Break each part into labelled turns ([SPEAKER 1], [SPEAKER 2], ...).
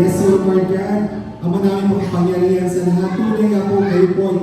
[SPEAKER 1] Yes, Lord God, Ama namin makapangyarihan sa lahat. Tunay nga po kayo po ay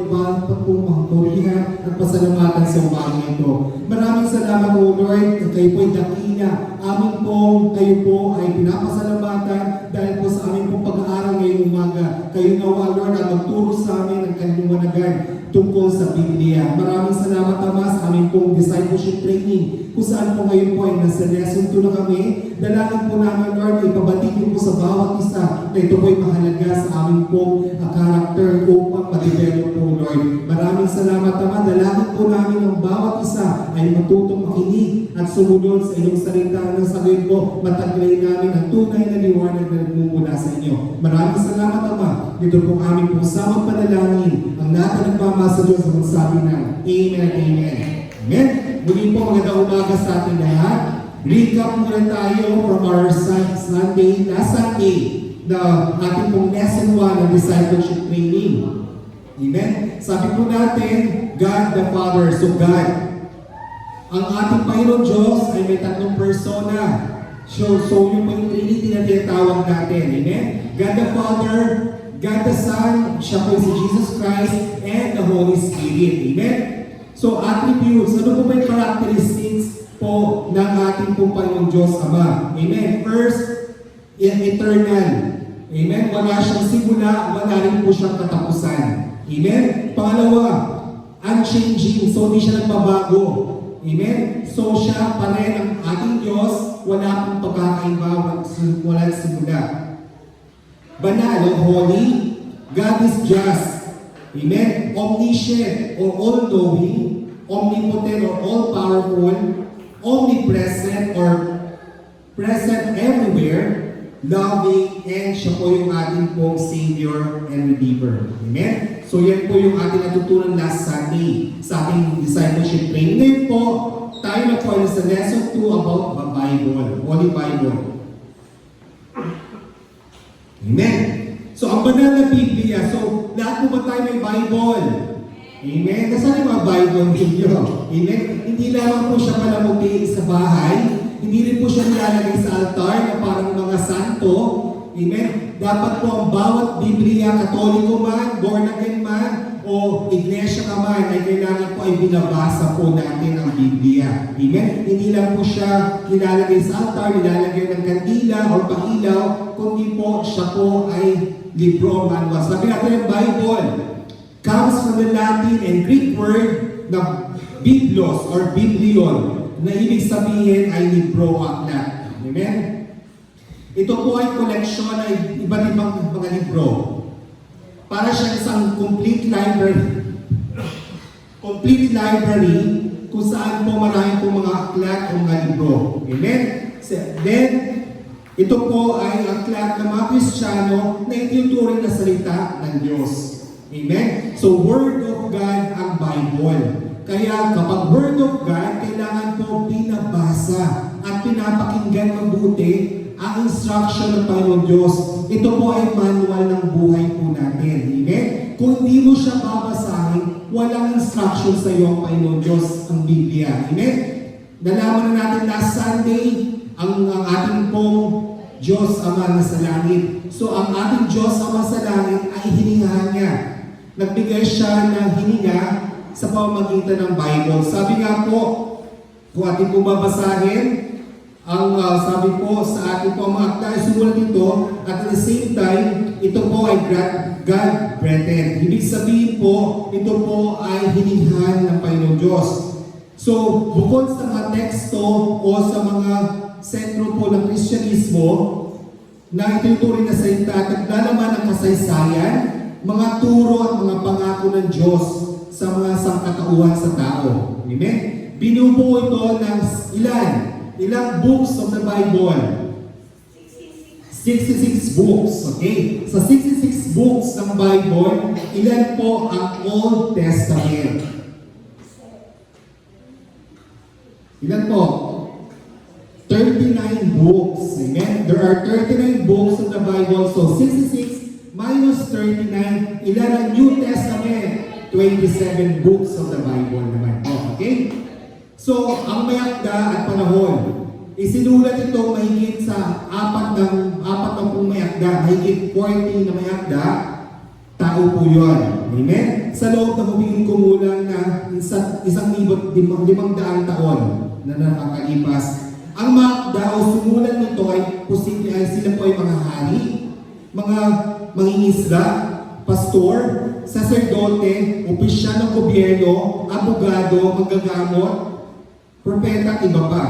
[SPEAKER 1] pagpupurihan at pasalamatan sa umaga ito. Maraming salamat po, Lord, at kayo po ay dakila. Amin po, kayo po ay pinapasalamatan dahil po sa amin pong pag-aaral ngayong umaga. Kayo nawa, Lord, ang magturo sa amin ng kaliwanagan tungkol sa Biblia. Maraming salamat, Ama, sa aming pong discipleship training. Kung saan po ngayon po ay nasa lesson 2 na kami. Dalangin po namin, Lord, ipabatid niyo po sa bawat isa na ito po ay mahalaga sa aming pong character upang ma-develop po, Lord. Maraming salamat, Ama. Dalangin po namin ang bawat isa ay matutong makinig at sumunod sa inyong salita ng sagot po. Mataglay namin ang tunay na liwanag na nagmumula sa inyo. Maraming salamat, Ama. Dito po aming po samang panalangin ang natin nagmamasa Diyos sa magsabi ng Amen at Amen. Amen. Muli po magandang umaga sa ating lahat. Recap muna tayo from our last Sunday, na ating pong lesson 1 ng discipleship training. Amen? Sabi po natin, God the Father, so God. Ang ating Panginoon Diyos ay may tatlong persona. So yung po yung Trinity na tinatawag natin. Amen? God the Father, God the Son, siya po si Jesus Christ, and the Holy Spirit. Amen? So attributes, ano po ba yung characteristics po ng ating pong Panginoon Diyos Ama? Amen? First, eternal. Amen? Wala siyang simula, wala rin po siyang katapusan. Amen? Pangalawa, unchanging. So, hindi siya nagbabago. Amen? So, siya pa rin ang ating Diyos. Wala pong pagkakaiba, walang simula. Banal o holy. God is just. Amen? Omniscient or all-knowing. Omnipotent or all-powerful. Omnipresent or present everywhere. Loving, and siya po yung ating pong Savior and Redeemer. Amen? So yan po yung ating natutunan last Sunday sa ating discipleship training. Ngayon po, tayo na po sa lesson 2 about the Bible, Holy Bible. Amen? So ang banal na Biblia, so lahat po ba tayo may Bible? Amen? Nasaan yung mga Bible ninyo? Amen? Hindi lamang po siya palamuti sa bahay, hindi rin po siya nilalagay sa altar na parang mga santo. Amen? Dapat po ang bawat Biblia, Katoliko man, born again man, o iglesia ka man, ay kailangan po ay binabasa po natin ang Biblia. Amen? Hindi lang po siya nilalagay sa altar, nilalagay ng kandila o pakilaw, kundi po siya po ay libro o manual. Sabi natin yung Bible comes from the Latin and Greek word na Biblos or Biblion, na ibig sabihin ay libro o aklat. Amen? Ito po ay koleksyon ay iba't ibang mga libro. Para siya isang complete library. Complete library kung saan po marami po mga aklat o mga libro. Amen? Then, ito po ay aklat ng mga Kristiyano na itinuturing na salita ng Diyos. Amen? So, Word of God ang Bible. Kaya kapag Word of God, kailangan po binabasa at pinapakinggan mabuti ang instruction ng Panginoon Diyos. Ito po ay manual ng buhay po natin. Amen? Kung hindi mo siya babasahin, walang instruction sa iyo ang Panginoon Diyos, ang Biblia. Amen? Nalaman na natin last Sunday, ang ating pong Diyos Ama na sa langit. So ang ating Diyos Ama sa langit ay hiningahan niya. Nagbigay siya ng hininga sa pamamagitan ng Bible. Sabi nga po, kung ating po babasahin, ang sabi po sa ating po mga akta ay sumulat ito, at at the same time, ito po ay God-breathed. Ibig sabihin po, ito po ay hininghan ng Panginoon Diyos. So, bukod sa mga teksto o sa mga sentro po ng Kristyanismo, na itinuturing na salita at naglalaman ng kasaysayan, mga turo at mga pangako ng Diyos sa mga sangkatauhan sa tao. Amen? Binubuo ito ng ilang books of the Bible? 66 books. Okay? Sa 66 books ng Bible, ilan po ang Old Testament? Ilan po? 39 books. Amen? There are 39 books of the Bible. So 66 minus 39, ilan ang New Testament? 27 books of the Bible naman. Okay? So, ang mayakda at panahon, isinulat ito mahigit sa apat na pong mayakda, mahigit 40 na mayakda, tao po yun. Amen? Sa loob na humingin kumulang na 1,500 taon na nakakalipas. Ang makda o sumulat nito ay posible ay sila po ay mga hari, mga mangingisda, pastor, saserdote, opisyal ng gobyerno, abogado, manggagamot, propeta at iba pa.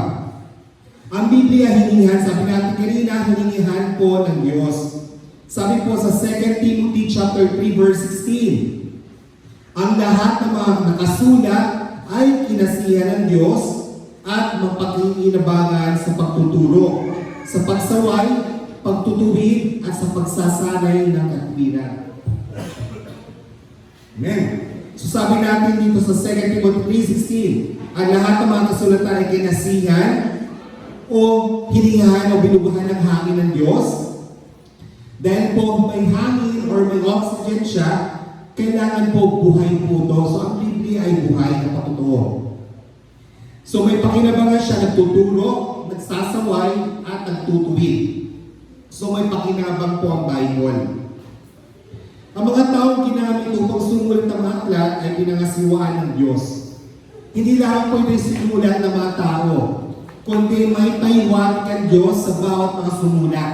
[SPEAKER 1] Ang Biblia hiningihan, sabi natin kanina, hiningihan po ng Diyos. Sabi po sa 2 Timothy chapter 3 verse 16, ang lahat ng mga nakasulat ay kinasihan ng Diyos at mapag-iinabangan sa pagtuturo, sa pagsaway, pagtutuwid at sa pagsasanay ng katwiran. Amen. So sabi natin dito sa 2 Timothy 3:16, ang lahat ng mga kasulatan ay kinasihan o hiningahan o binubuhan ng hangin ng Diyos. Dahil po may hangin or may oxygen siya, kailangan po buhay po ito. So ang Biblia ay buhay na patotoo. So may pakinabangan siya, nagtuturo, nagsasaway, at nagtutuwid. So may pakinabang po ang Bible. Ang mga taong ginamit upang sumulat ng mga aklat ay pinangasiwaan ng Diyos. Hindi lang po ito sinulat ng mga tao, kundi may paywan ng Diyos sa bawat mga sumulat.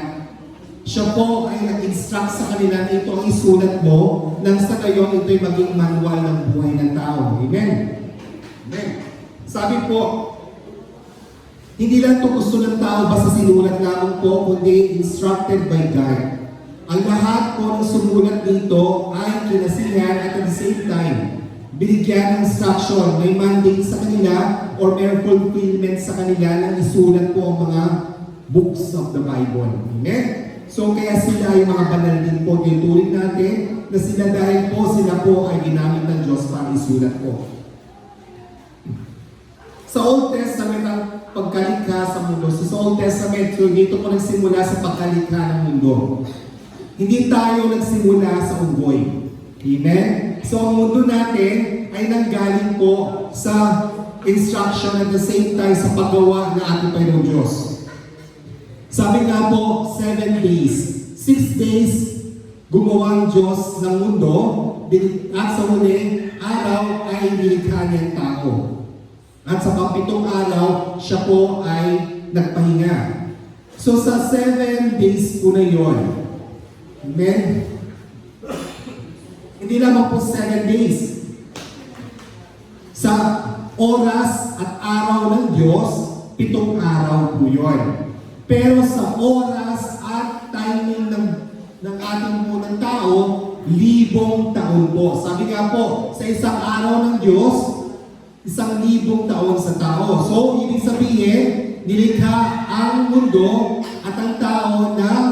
[SPEAKER 1] Siya po ay nag-instruct sa kanila na ito ang isulat mo nang sa gayon ito'y maging manual ng buhay ng tao. Amen? Amen. Sabi po, hindi lang ito gusto ng tao basta sinulat lamang po, kundi instructed by God. Ang lahat po ng sumulat dito ay kinasihan at at the same time, binigyan ng instruction, may mandate sa kanila or may fulfillment sa kanila na isulat po ang mga books of the Bible. Amen? So kaya sila ay mga banal din po, tinuturing natin na sila dahil po sila po ay ginamit ng Diyos para isulat po. Sa Old Testament ang pagkalikha sa mundo. Sa Old Testament, so dito po nagsimula sa pagkalikha ng mundo. Hindi tayo nagsimula sa unggoy. Amen? So ang mundo natin ay nanggaling po sa instruction at the same time sa paggawa ng ating Panginoong Diyos. Sabi nga po, 7 days. 6 days gumawa ang Diyos ng mundo at sa huling araw ay nilikha niya ang tao. At sa pang-7 araw, siya po ay nagpahinga. So sa 7 days po na yun, amen? Hindi lamang po 7 days. Sa oras at araw ng Diyos, 7 araw po yun. Pero sa oras at timing ng ating unang tao, 1,000 taon po. Sabi nga po, sa isang araw ng Diyos, 1,000 taon sa tao. So, ibig sabihin, nilikha ang mundo at ang tao ng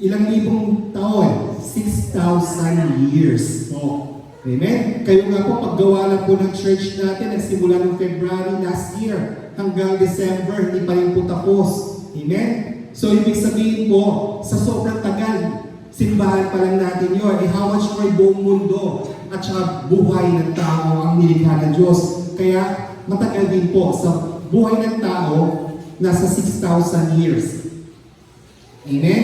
[SPEAKER 1] ilang libong taon? 6,000 years. So, amen? Kayo nga po, paggawa lang po ng church natin, nagsimula ng February last year hanggang December, hindi pa rin po tapos. Amen? So, ibig sabihin po, sa sobrang tagal, simbahan pa lang natin yun. How much more buong mundo at saka buhay ng tao ang nilikha ng Diyos. Kaya matagal din po sa buhay ng tao, nasa 6,000 years. Amen?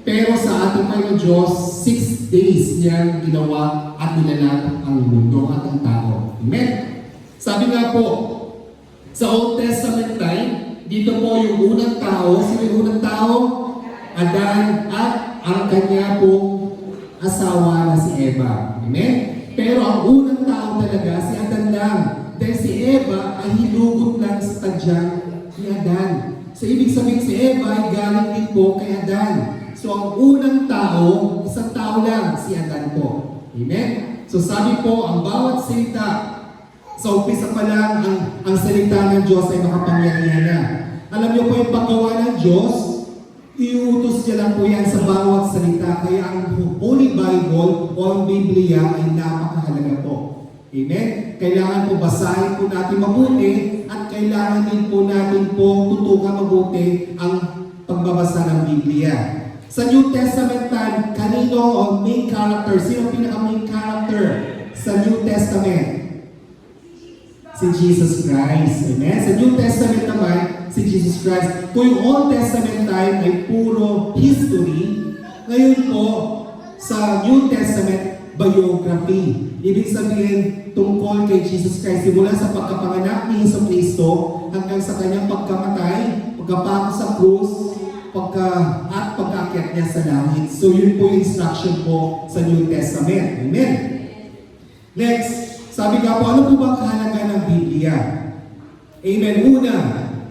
[SPEAKER 1] Pero sa ating Panginoon Diyos, 6 days niyang ginawa at nilalang ang mundo at ang tao. Amen? Sabi nga po, sa Old Testament time, dito po yung unang tao, sino yung unang tao? Adan at ang kanya pong asawa na si Eva. Amen? Pero ang unang tao talaga, si Adan lang. Dahil si Eva ay hinugot lang sa tadyang ni Adan. So ibig sabihin si Eva ay galing din po kay Adan. So ang unang tao, isang tao lang, si Adan po. Amen? So sabi po, ang bawat salita, sa umpisa pa lang, ang salita ng Diyos ay makapangyarihan na. Alam niyo po yung paggawa ng Diyos, iutos niya lang po yan sa bawat salita. Kaya ang Holy Bible o ang Biblia ay napakahalaga po. Amen? Kailangan po basahin po natin mabuti at kailangan din po natin po tutukan mabuti ang pagbabasa ng Biblia. Sa New Testament time, kanino o main character? Sino pinaka-main character sa New Testament? Si Jesus Christ. Amen? Sa New Testament naman, si Jesus Christ. Kung yung Old Testament time ay puro history, ngayon po, sa New Testament, biography. Ibig sabihin, tungkol kay Jesus Christ, simula sa pagkapanganak ni Hesus Kristo hanggang sa kanyang pagkamatay, pagkapako sa krus, at pagkaakyat niya sa langit. So yun po yung instruction po sa New Testament. Amen? Next, sabi nga po, ano po ba kahalaga ng Biblia? Amen. Una,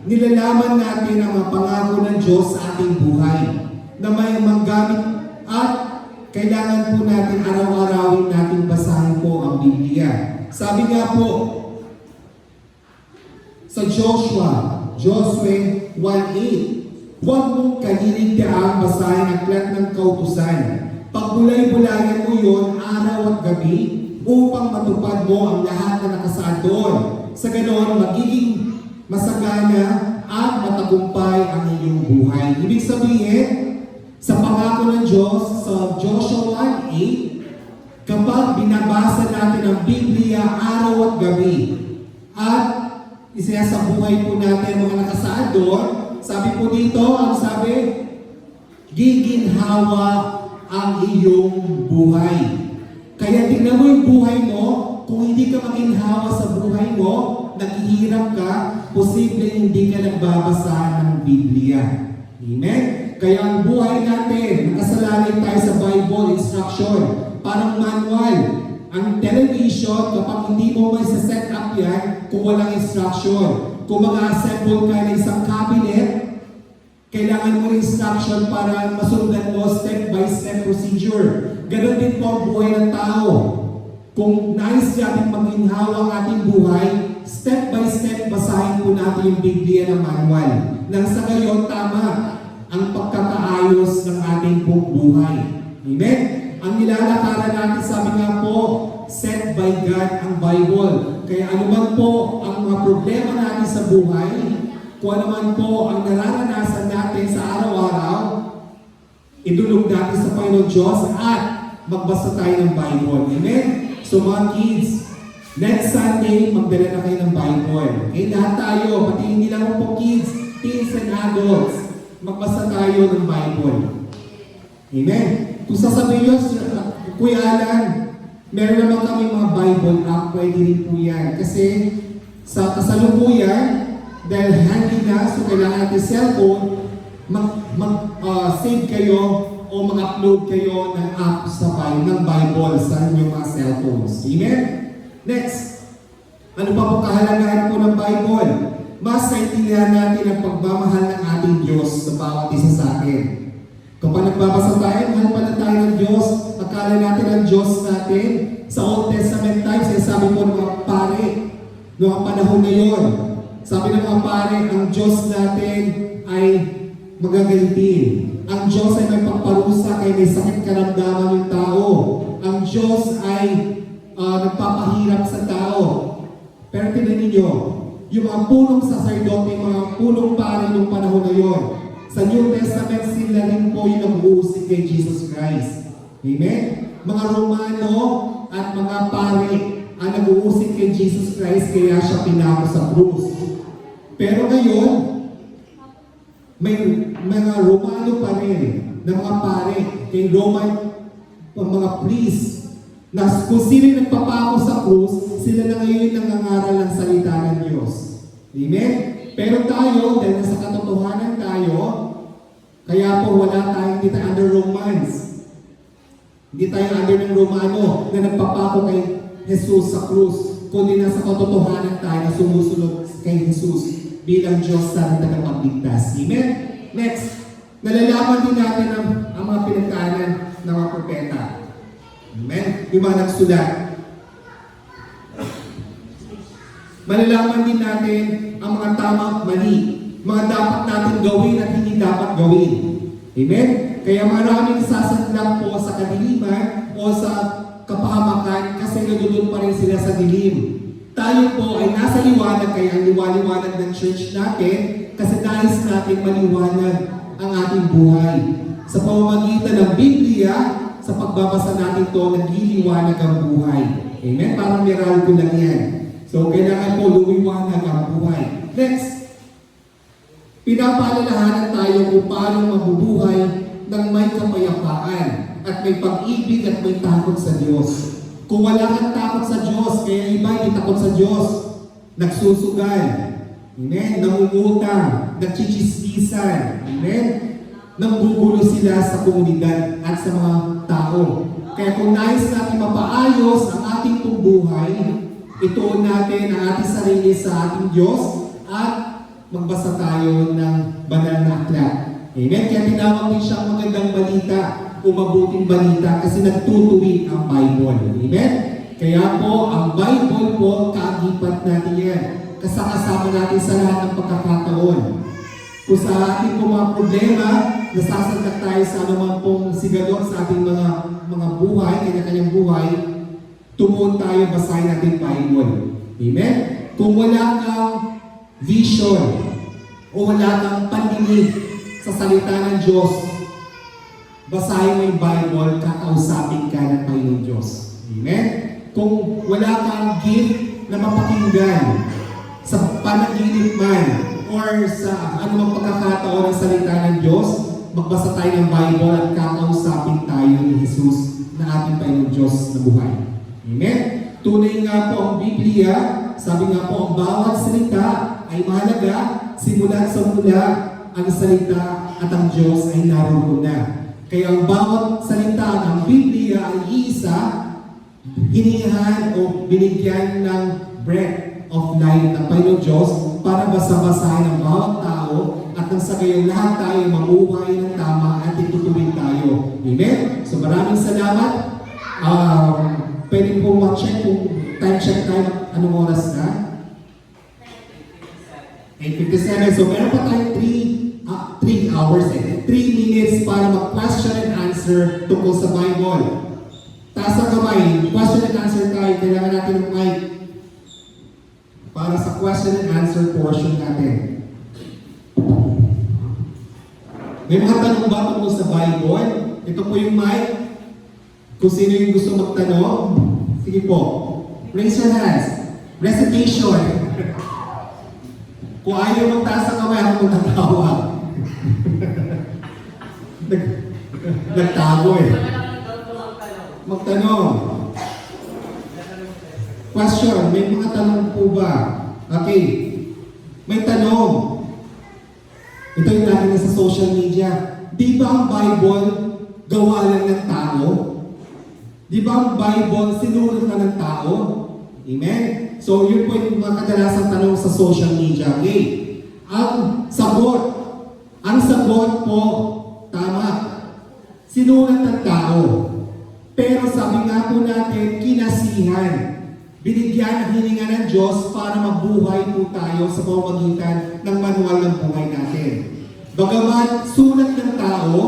[SPEAKER 1] nilalaman natin ang mga pangako ng Diyos sa ating buhay na may manggamit at kailangan po natin araw-arawin natin basahin po ang Biblia. Sabi nga po sa Joshua 1:8, huwag mong kaliligtaan basahin ang aklat ng kautusan. Pagbulay-bulayan mo yon araw at gabi upang matupad mo ang lahat na nakasaad doon. Sa ganoon, magiging masagana at matagumpay ang iyong buhay. Ibig sabihin, sa pangako ng Diyos, sa Joshua 1:8, kapag binabasa natin ang Biblia araw at gabi, at isa sa buhay po natin mga nakasaad doon, sabi po dito, ang sabi, giginhawa ang iyong buhay. Kaya tingnan mo yung buhay mo, kung hindi ka maginhawa sa buhay mo, naghihirap ka, posible hindi ka nagbabasa ng Biblia. Amen? Kaya ang buhay natin, nakasalalay tayo sa Bible instruction, parang manual. Ang television, kapag hindi mo may set up yan, kung walang instruction. Kung mag-assemble ka ng isang cabinet, kailangan mo ng instruction para masundan mo step-by-step procedure. Ganon din po ang buhay ng tao. Kung nais natin maghinhawa ang ating buhay, step-by-step basahin po natin yung Biblia ng manual. Nang sa gayon, tama ang pagkakaayos ng ating pong buhay. Amen? Ang nilalakaran natin, sabi nga po, set by God ang Bible. Kaya anuman po ang mga problema natin sa buhay, kung anuman po ang nararanasan natin sa araw-araw, idulog natin sa Panginoon Diyos at magbasa tayo ng Bible. Amen? So mga kids, next Sunday, magdala na kayo ng Bible. Okay, lahat tayo, pati hindi lang po kids, teens and adults, magbasa tayo ng Bible. Amen? Kung sasabihin nyo, Kuya Alan, meron naman kami mga Bible app, pwede rin po yan. Kasi sa kasalukuyan, dahil handy na, so kailangan natin cellphone, save kayo o mag-upload kayo ng app ng Bible sa inyong mga cellphones. Amen? Next, ano pa po kahalagahan po ng Bible? Mas naintindihan natin ang pagmamahal ng ating Diyos sa bawat isa sa atin. Kapag nagbabasa tayo, mahal pala tayo ng Diyos, akala natin ang Diyos natin. Sa Old Testament times, sinasabi po ng mga pare, noong panahon na yun, sabi ng mga pare, ang Diyos natin ay magagantiin. Ang Diyos ay may pagparusa kay may sakit karamdaman yung tao. Ang Diyos ay nagpapahirap sa tao. Pero tingnan ninyo, yung mga punong sacerdote, mga punong pare ng panahon na yun, sa New Testament, sila rin po yung nag-uusig kay Jesus Christ. Amen? Mga Romano at mga pare ang nag-uusig kay Jesus Christ, kaya siya pinako sa krus. Pero ngayon, may mga Romano pa rin na mga pare, kay Roman, mga priest, na kung sino yung nagpapako sa krus, sila na ngayon yung nangangaral ng salita ng Diyos. Amen? Pero tayo, dahil sa katotohanan tayo, kaya po wala tayong, hindi tayo under Romans. Hindi tayo under ng Romano na nagpapako kay Jesus sa krus, kundi nasa katotohanan tayo na sumusunod kay Jesus bilang Diyos sa tagapagligtas. Amen? Next, nalalaman din natin ang mga pinagdaanan ng mga propeta. Amen? Yung mga nagsulat. Malalaman din natin ang mga tama at mali, mga dapat natin gawin at hindi dapat gawin. Amen? Kaya maraming sasadlak po sa kadiliman o sa kapahamakan kasi nandun pa rin sila sa dilim. Tayo po ay nasa liwanag, kaya ang liwanag ng church natin, kasi nais natin maliwanag ang ating buhay. Sa pamamagitan ng Biblia, sa pagbabasa natin ito, nagliliwanag ang buhay. Amen? Parang Meralco lang yan. So, kailangan po lumiwanag ang buhay. Next, pinapaalalahanan tayo kung paano mabubuhay ng may kapayapaan at may pag-ibig at may takot sa Diyos. Kung wala kang takot sa Diyos, kaya iba hindi takot sa Diyos, nagsusugal, amen, nangungutang, nagchichismisan, amen, nanggugulo sila sa komunidad at sa mga tao. Kaya kung nais natin mapaayos ang ating buhay, ituon natin ang ating sarili sa ating Diyos at magbasa tayo ng banal na aklat. Amen? Kaya tinawag din siyang magandang balita o mabuting balita kasi nagtutuwid ang Bible. Amen? Kaya po, ang Bible po, kaagipat natin yan. Kasama natin sa lahat ng pagkakataon. Kung sa ating po mga problema, nasasandak tayo sa anumang pong sigalot sa ating mga buhay, kanya-kanyang buhay, tumuon tayo, basahin natin Bible. Amen? Kung wala kang vision o wala kang pandinig sa salita ng Diyos, basahin mo yung Bible, kakausapin ka ng Panginoon Diyos. Amen? Kung wala kang gift na mapakinggan sa panaginip man or sa anumang pagkakataon ng salita ng Diyos, magbasa tayo ng Bible at kakausapin tayo ni Jesus na ating Panginoon Diyos na buhay. Amen? Tunay nga po ang Biblia, sabi nga po ang bawat salita ay mahalaga, simula sa mula ang salita at ang Diyos ay naroon na. Kaya ang bawat salita ng Biblia ay iisa, hinihan o binigyan ng breath of life ng Panginoon Diyos para basa-basahin ng bawat tao at nang sa gayon lahat tayo mabuhay ng tama at itutuwid tayo. Amen? So maraming salamat. Pwede po ma-check kung time check tayo anong oras na? 8:57. So meron pa tayo 3 hours 3 minutes para mag-question and answer tungkol sa Bible. Taas ang kamay, question and answer tayo. Kailangan natin ng mic para sa question and answer portion natin. May mga tanong ba tungkol sa Bible? Ito po yung mic. Kung sino yung gusto magtanong, sige po. Raise your hands. Recitation. Kung ayaw magtaas ang kamay, ako magtatawag. Nagtago eh. Magtanong. Question, may mga tanong po ba? Okay. May tanong. Ito yung lagi na sa social media. Di ba ang Bible gawa lang ng tao? Di ba ang Bible sinulat na ng tao? Amen? So yun po yung mga kadalasang tanong sa social media. Okay. Ang sagot po, tama. Sinulat ng tao. Pero sabi nga po natin, kinasihan. Binigyan at hininga ng Diyos para mabuhay po tayo sa pamamagitan ng manual ng buhay natin. Bagamat sulat ng tao,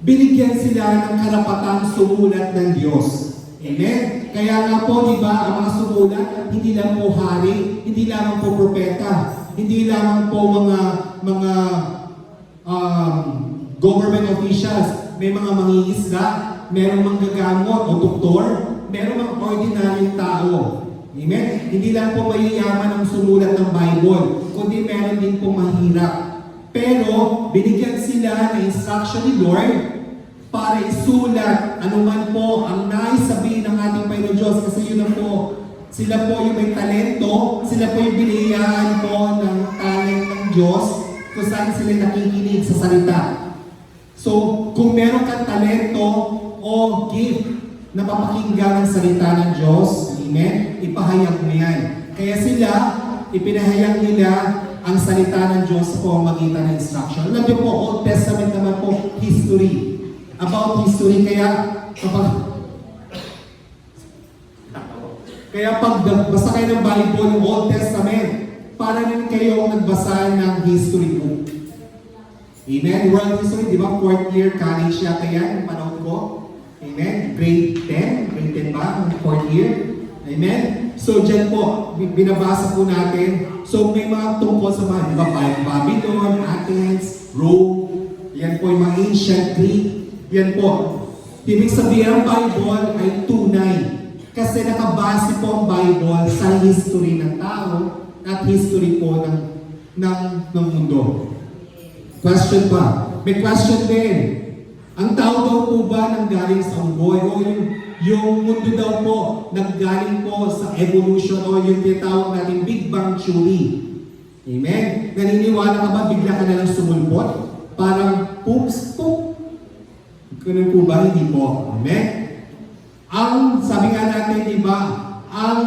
[SPEAKER 1] binigyan sila ng karapatang sumulat ng Diyos. Amen? Kaya nga po, di ba, ang mga sumulat, hindi lang po hari, hindi lamang po propeta, hindi lamang po mga government officials, may mga mangingisda, merong manggagamot o doktor, merong mga ordinaryong tao. Amen? Hindi lang po mayayaman ang sumulat ng Bible, kundi meron din po mahirap. Pero, binigyan sila ng instruction ni Lord para isulat anuman po ang nais sabihin ng ating Panginoon Diyos kasi yun na po, sila po yung may talento, sila po yung biniyayaan po ng talent ng Diyos kung saan sila nakikinig sa salita. So, kung meron kang talento o gift na papakinggan ang salita ng Diyos, amen, ipahayag mo yan. Kaya sila, ipinahayag nila ang salita ng Diyos sa pamamagitan ng instruction. Alam niyo po, Old Testament naman po, history. About history, kaya pag basa kayo ng Bible, yung Old Testament, para rin kayo nagbasa ng history book. Amen? World history, di ba? 4th year college yata yan, yung panahon ko. Amen? Grade 10? Grade 10 ba? 4th year? Amen? So dyan po, binabasa po natin. So may mga tungkol sa mga, di ba, Babylon, Athens, Rome, yan po yung mga ancient Greek. Yan po. Ibig sabihin, ang Bible ay tunay. Kasi nakabase po ang Bible sa history ng tao at history po ng mundo. Question pa. May question din. Ang tao daw po ba nanggaling sa unggoy? O yung mundo daw po nanggaling po sa evolution o yung tinatawag natin Big Bang Theory. Amen? Naniniwala ka ba bigla ka na lang sumulpot? Parang poops, poop. Ganun po ba? Hindi po. Amen? Ang, sabi nga natin, di ba, ang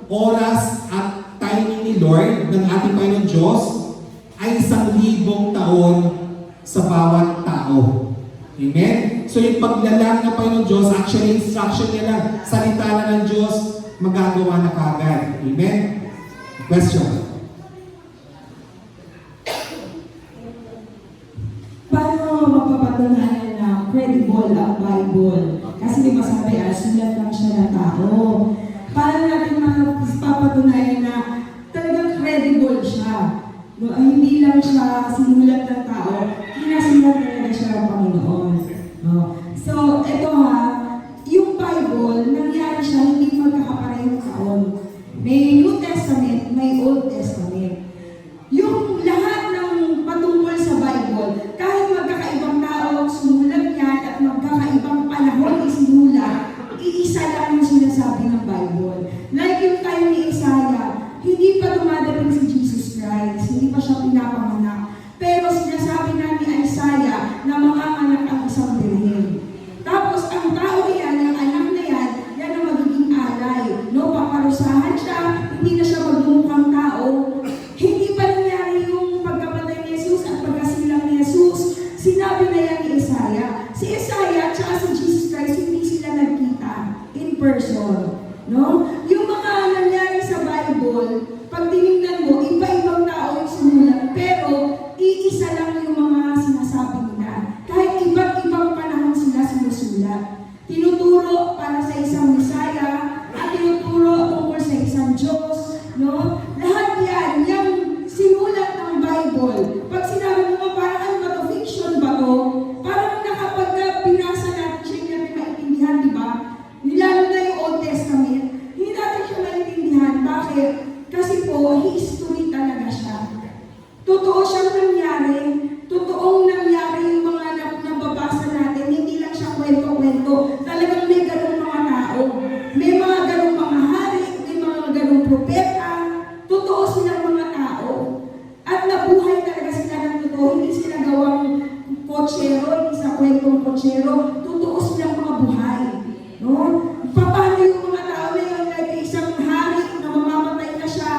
[SPEAKER 1] oras at timing ni Lord, ng ating Panginoon Diyos, ay 1,000 taon sa bawat tao. Amen? So yung paglalang ng Panginoon Diyos, actually instruction niya lang, salita na ng Diyos, magagawa na kagad. Amen? Question?
[SPEAKER 2] Paano mapapatunayan na credible ang Bible? Kasi di ba sabi, sulat lang siya ng tao. Paano natin mapapatunayan na talagang credible siya? No, hindi lang siya sinulat ng tao, kinasulat talaga siya ng Panginoon. No? So, ito yung Bible, nangyari siya hindi magkakaparehong taon. May New Testament, may Old Testament. Yung lahat ng patungkol sa Bible, kahit magkakaibang tao sumulat niyan at magkakaibang panahon isinulat, iisa lang yung sinasabi ng Bible. Like yung time ni Isaiah, hindi pa dumadating si Jesus Christ, hindi pa siya pinapanganak. Pero sinasabi na ni Isaiah na manganganak ang isang birhen. Tapos ang tao yan, yung anak na yan ang magiging alay. No, paparusahan siya, hindi na siya magmumukhang tao. Hindi pa nangyari yung pagkamatay ni Jesus at pagkasilang ni Jesus. Sinabi na yan ni Isaiah. Si Isaiah at si Jesus Christ, hindi sila nagkita in person. No? Yung mga nangyari sa Bible, pag tinignan mo, iba-ibang tao yung sumulat, pero iisa lang yung mga sinasabi nila. Kahit iba't ibang panahon sila sinusulat. Tinuturo para sa isang Messiah, at tinuturo tungkol sa isang Diyos. No? Lahat yan, yung sinulat ng Bible. Pag sinabi mo, parang ano ba to? Fiction ba to? Parang nakapag pinasa natin siya, hindi natin maintindihan, di ba? Lalo na yung Old Testament, hindi natin siya maintindihan. Bakit? Kasi po, history talaga siya. Totoo siyang nangyari. Totoong nangyari yung mga nababasa natin. Hindi lang siya kwento-kwento. Talagang may ganong mga tao. May mga ganong mga hari, may mga ganong propeta. Totoo silang mga tao. At nabuhay talaga sila ng totoo. Hindi sila gawang kotsero, hindi sa kwentong kotsero. Totoo silang mga buhay. No? Paano yung mga tao na yun, like isang hari na mamamatay na siya,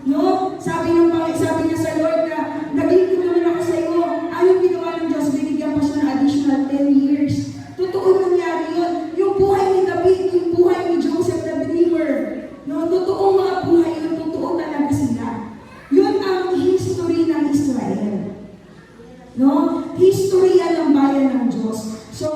[SPEAKER 2] no? Sabi niya sa Lord na, naglingkod naman ako sa iyo, ayaw ginawa ng Diyos, binigyan pa siya ng additional 10 years. Totoo nangyari yun. Yung buhay ni David, yung buhay ni Joseph the Believer, no? Totoong mga buhay yun, totoo talaga sila. Yun ang history ng Israel. No? History yan ng bayan ng Diyos. So,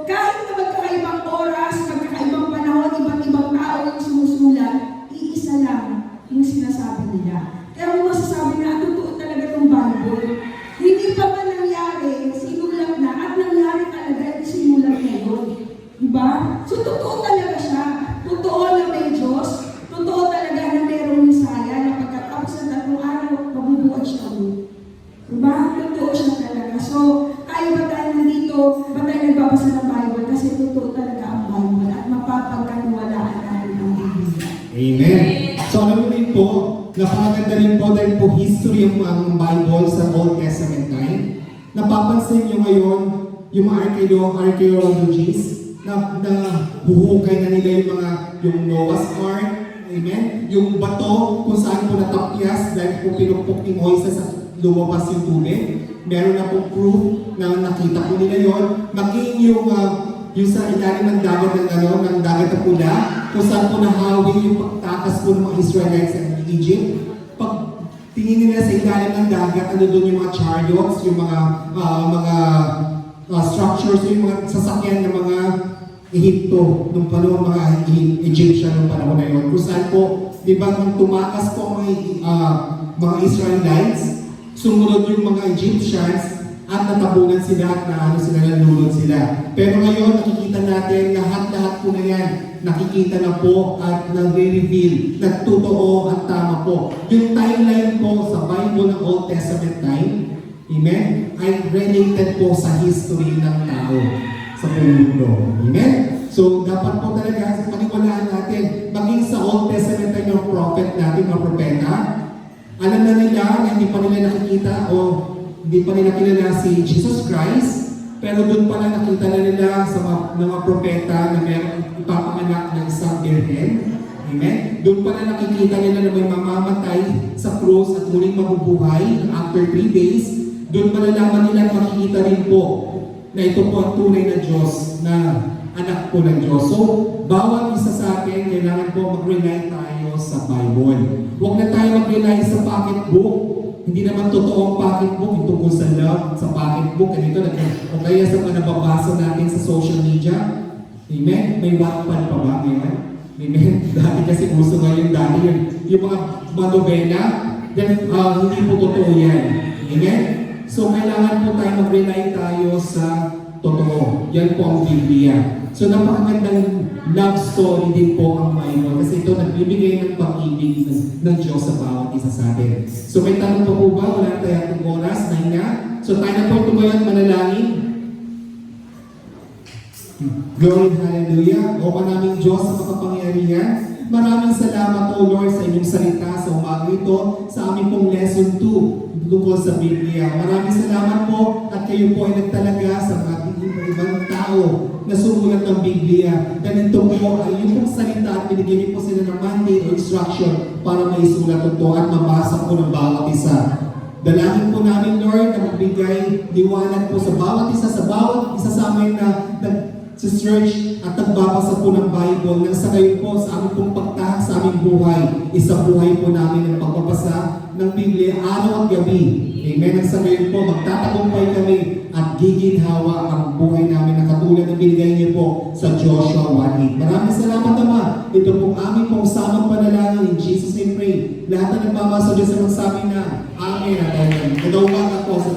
[SPEAKER 2] kahit na magkakaibang oras, magkakaibang panahon, iba't ibang tao yung sumusulat, iisa lang yung sinasabi nila. Kaya kung masasabi na, totoo talaga itong Bible. Hindi pa ba nangyari, sinulat na, at nangyari talaga, sinulat na yun. Diba? So, totoo talaga siya. Totoo na may Diyos. Totoo talaga na mayroong Messiah na pagkatapos ng 3 araw, mabubuhat siya ulit. Diba? Totoo siya talaga. So, tayo ba tayo nandito, ba tayo nagbabasa ng Bible? Kasi totoo talaga ang Bible at mapapagkaniwalaan natin ang Biblia.
[SPEAKER 1] Amen. So alam mo rin po, napakaganda rin po dahil po history ang Bible sa Old Testament time. Napapansin nyo ngayon yung mga archaeologists na huhukay na nila yung Noah's Ark, amen? Yung bato kung saan po natapyas dahil po pinupok ni Moises at lumabas yung tubig. Meron na po proof na nakita po nila yon. Maging yung sa ilalim ng dagat ng dagat na pula, kung saan po nahawi yung pagtakas po ng mga Israelites sa Egypt. Pag tingin nila sa ilalim ng dagat, ano doon yung mga chariots, yung mga structures, yung mga sasakyan ng mga Ehipto, nung panahon mga Egyptian nung panahon na yun. Kung saan po, di ba, nung tumakas po ang mga Israelites, sumunod yung mga Egyptians at natabunan sila at nalulod sila. Pero ngayon, nakikita natin lahat-lahat po na yan, nakikita na po at nagre-reveal na totoo at tama po. Yung timeline po sa Bible ng Old Testament time, amen, ay related po sa history ng tao sa buong mundo. Amen? So, dapat po talaga paniwalaan natin, maging sa Old Testament ay yung prophet natin, mga propeta, alam na nila na hindi pa nila nakikita o hindi pa nila kilala si Jesus Christ, pero doon pa lang nakita na nila sa mga propeta na mayroong ipapanganak ng isang birhen. Amen? Doon pa lang nakikita nila na may mamamatay sa krus at muling mabubuhay after 3 days. Doon malalaman nila at makikita rin po na ito po ang tunay na Diyos, na anak po ng Diyos. So, bawat isa sa atin, kailangan po mag-rely tayo sa Bible. Huwag na tayo mag-rely sa pocketbook. Hindi naman totoo ang pocketbook, yung tungkol sa love, sa pocketbook, ganito, o kaya sa mga nababasa natin sa social media. Amen? May Wattpad pa ba ngayon? Amen? Dati kasi uso ngayon dati yung mga nobela, then hindi po totoo yan. Amen? So, kailangan po tayo mag-rely tayo sa totoo. Yan po ang Biblia. So, napakagandang love story din po ang Bible kasi ito nagbibigay ng pag-ibig ng Diyos sa bawat isa sa atin. So, may tanong pa po ba? Wala tayong oras na nga. So, tayo na po tumayo at manalangin. Glory, hallelujah. O manaming Diyos sa makapangyarihan. Maraming salamat o Lord sa inyong salita sa umaga ito, sa aming pong lesson 2 tungkol sa Biblia. Maraming salamat po at kayo po ay nagtalaga sa mga ibang tao na sumulat ng Biblia. Ganito po ay yung pong salita at binigyan niyo po sila ng mandate o instruction para maisulat ito at mabasa po ng bawat isa. Dalangin po namin, Lord, na magbigay liwanag po sa bawat isa sa amin na sa search at nagbabasa po ng Bible nang sa kayo po sa aming pong pagtahak sa aming buhay. Isa buhay po namin ang pagbabasa ng Biblia araw at gabi. Amen. Nang sa kayo po magtatagumpay kami at giginhawa ang buhay namin na katulad ng binigay niyo po sa Joshua 1:8. Maraming salamat naman. Ito pong aming pong samang panalangin. In Jesus' name pray. Lahat na nagbabasa Diyos ang magsabi na Amen at Amen. Kadawagan po sa